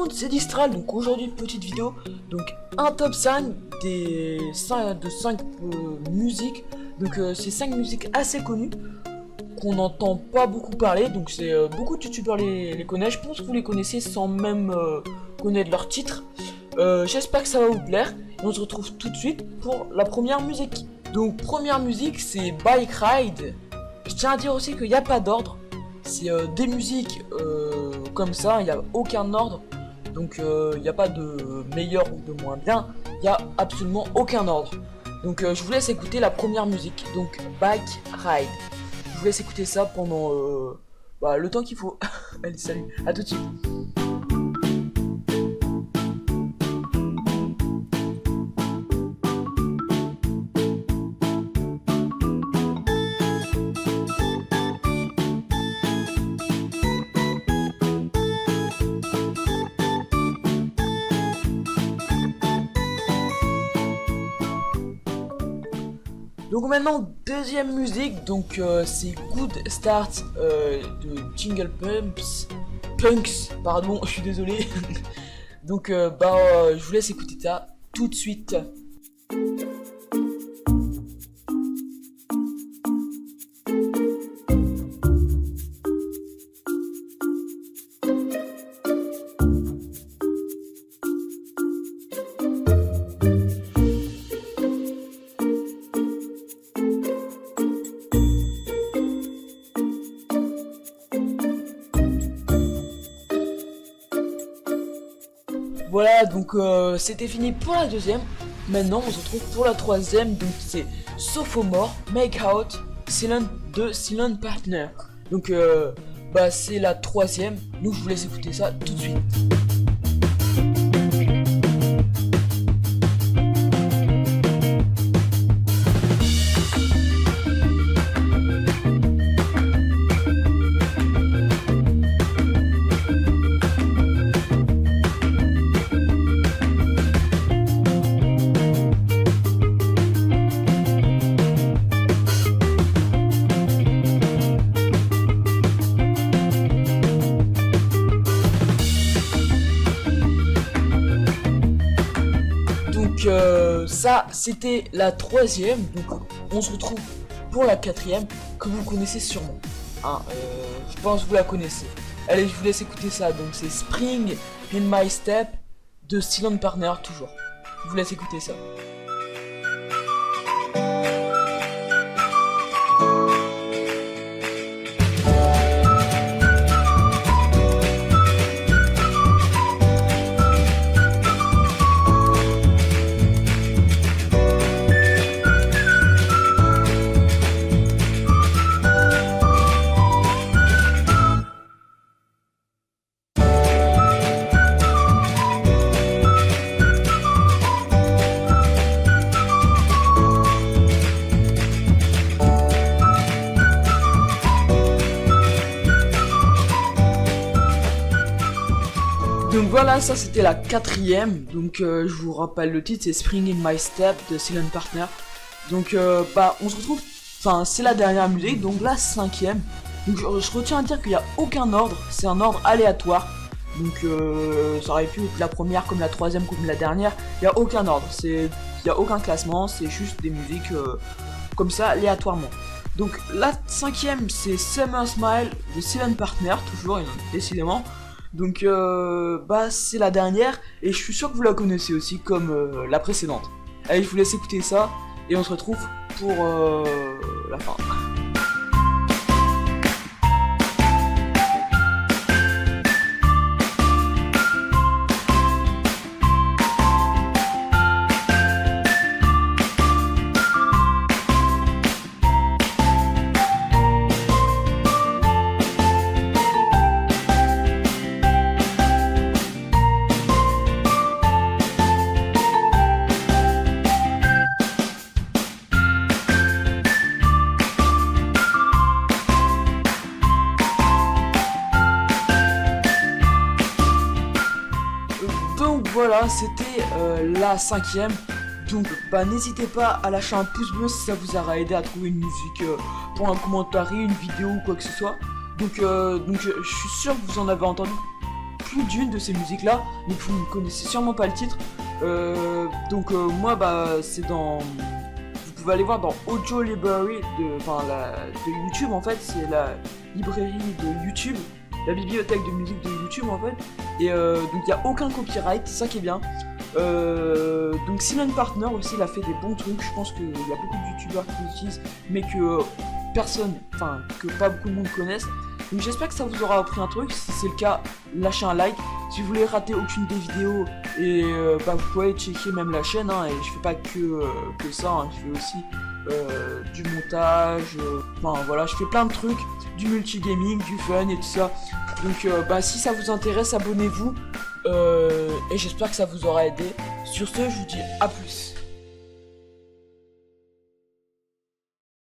monde, c'est Distral. Donc aujourd'hui petite vidéo, donc un top 5 des 5 musiques. Donc c'est 5 musiques assez connues qu'on n'entend pas beaucoup parler. Donc c'est beaucoup de youtubeurs les connaissent. Je pense que vous les connaissez sans même connaître leur titre. J'espère que ça va vous plaire. Et on se retrouve tout de suite pour la première musique. Donc première musique, c'est Bike Ride. Je tiens à dire aussi qu'il n'y a pas d'ordre. C'est des musiques comme ça, il n'y a aucun ordre. Donc il n'y a pas de meilleur ou de moins bien. Il n'y a absolument aucun ordre. Donc je vous laisse écouter la première musique. Donc Bike Ride. Je vous laisse écouter ça pendant le temps qu'il faut. Allez, salut, à tout de suite. Donc maintenant deuxième musique, donc c'est Good Start de Jingle Punks, pardon, je suis désolé. Donc je vous laisse écouter ça tout de suite. Voilà, donc c'était fini pour la deuxième. Maintenant on se retrouve pour la troisième. Donc c'est Sophomore Make Out Silent de Silent Partner. Donc c'est la troisième. Donc je vous laisse écouter ça tout de suite. Ça c'était la troisième. Donc on se retrouve pour la quatrième que vous connaissez sûrement. Je pense que vous la connaissez. Allez, je vous laisse écouter ça. Donc c'est Spring in My Step de Silent Partner toujours. Je vous laisse écouter ça. Donc voilà, ça c'était la quatrième. Donc je vous rappelle le titre, c'est Spring in My Step de Silent Partner. Donc on se retrouve, c'est la dernière musique, donc la cinquième. Donc je retiens à dire qu'il n'y a aucun ordre, c'est un ordre aléatoire. Donc ça aurait pu être la première comme la troisième comme la dernière. Il n'y a aucun ordre, il n'y a aucun classement, c'est juste des musiques comme ça aléatoirement. Donc la cinquième c'est Summer Smile de Silent Partner, toujours décidément. Donc c'est la dernière et je suis sûr que vous la connaissez aussi comme la précédente. Allez, je vous laisse écouter ça et on se retrouve pour la fin. Voilà, c'était la cinquième. Donc n'hésitez pas à lâcher un pouce bleu si ça vous aura aidé à trouver une musique pour un commentaire, une vidéo ou quoi que ce soit. Donc je suis sûr que vous en avez entendu plus d'une de ces musiques là, mais vous ne connaissez sûrement pas le titre. Moi c'est dans... Vous pouvez aller voir dans Audio Library de YouTube en fait, c'est la librairie de YouTube, la bibliothèque de musique de YouTube en fait. Et donc il n'y a aucun copyright, c'est ça qui est bien. Donc Simon Partner aussi, il a fait des bons trucs, je pense qu'il y a beaucoup de youtubeurs qui l'utilisent, mais que que pas beaucoup de monde connaissent. Donc j'espère que ça vous aura appris un truc. Si c'est le cas, lâchez un like. Si vous voulez rater aucune des vidéos, et vous pouvez checker même la chaîne, hein, et je fais pas que ça, hein, je fais aussi du montage, voilà, je fais plein de trucs, du multigaming, du fun et tout ça. Donc si ça vous intéresse, abonnez-vous, et j'espère que ça vous aura aidé. Sur ce, je vous dis à plus.